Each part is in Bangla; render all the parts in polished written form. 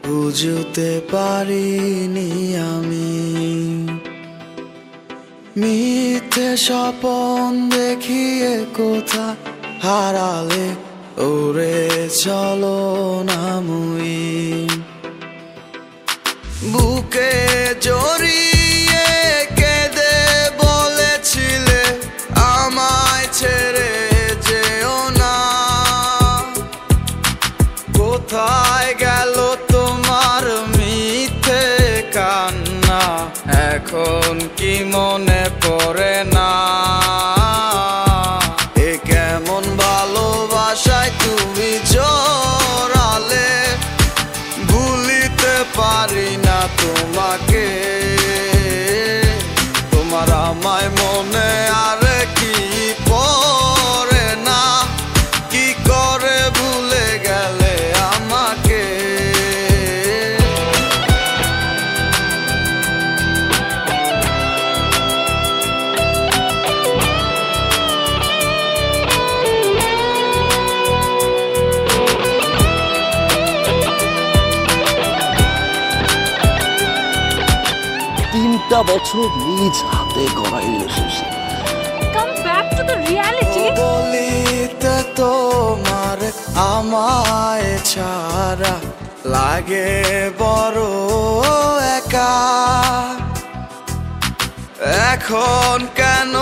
বুঝতে পারিনি আমি। মিথ্যে স্বপন দেখিয়ে কোথা হারালে ওরে চলো নামুই। বুকে জড়িয়ে কেঁদে বলেছিলে আমায় ছেড়ে যেও না। কোথায় গেল তোমার মিথ্যে কান্না, এখন কি মনে পড়ে না? এ কেমন ভালোবাসায় তুমি জড়ালে, ভুলিতে পারি না তোমাকে। তোমার আমায় মনে আর কি পড়ে না, কি করে ভুলে গেলে আমাকে। তিনটা বছর নিজ হাতে গড়া relationship. Come back to the reality. বলিতে তোমার আমায় ছাড়া লাগে বড় একা। এখন কেন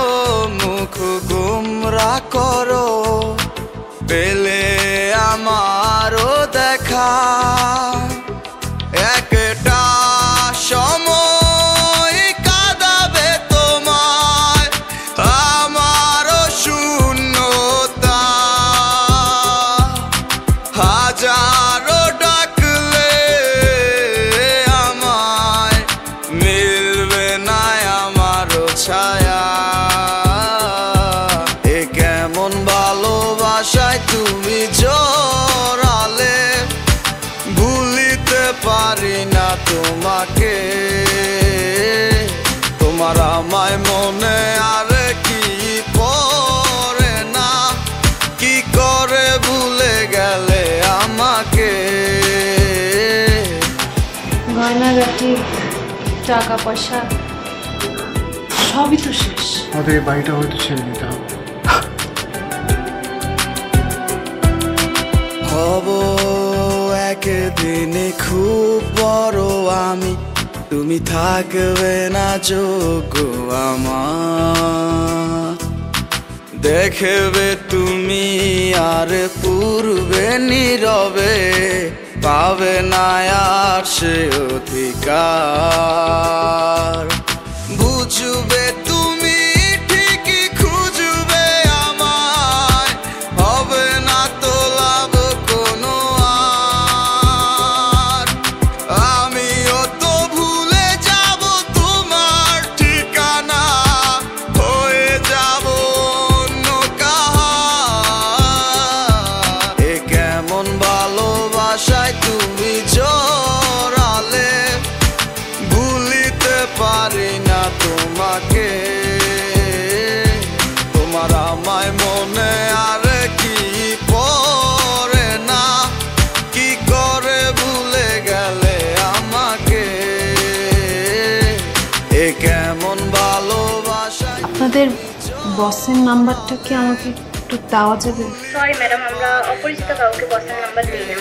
মুখ গুমরা করো, পেলে আমারও দেখা। একটা সময় কাঁদাবে তোমায় আমারও শূন্যতা। হাজারো ডাকলে আমায় মিলবে না আমারও ছায়া। এ কেমন ভালোবাসায় তুমি জড়ালে, ভুলিতে পারি না তোমাকে। তোমার আমায় মনে আর কি পড়ে না, কি করে ভুলে গেলে আমাকে। গয়নাগাটি, টাকা পয়সা সবই তো শেষ। আমাদের এই বাড়িটা হয়তো ছেড়ে দিতে হবে। হব একদিনে খুব বড় আমি, তুমি থাকবে না যোগ্য আমার। দেখবে তুমি আর পূর্বে নীরবে, পাবে না আর সে অধিকার। বুঝবে তুমি ঠিকই খুঁজবে আমায়, হবে না তো লাভ কোনো আর। আমিও তো ভুলে যাব তোমার ঠিকানা, হয়ে যাব অন্য কাহার। এ কেমন ভালোবাসায় তুমি জড়ালে, ভুলিতে পারি না তোমাকে। তোমার আমায় মনে আর কি পড়ে না, কি করে ভুলে গেলে আমাকে। এ কেমন ভালোবাসায়। আপনাদের বসের নাম্বারটা কি আমাকে একটু দেওয়া যাবে? সরি ম্যাডাম, আমরা অপরিচিত কাউকে বসের নাম্বার দিই না।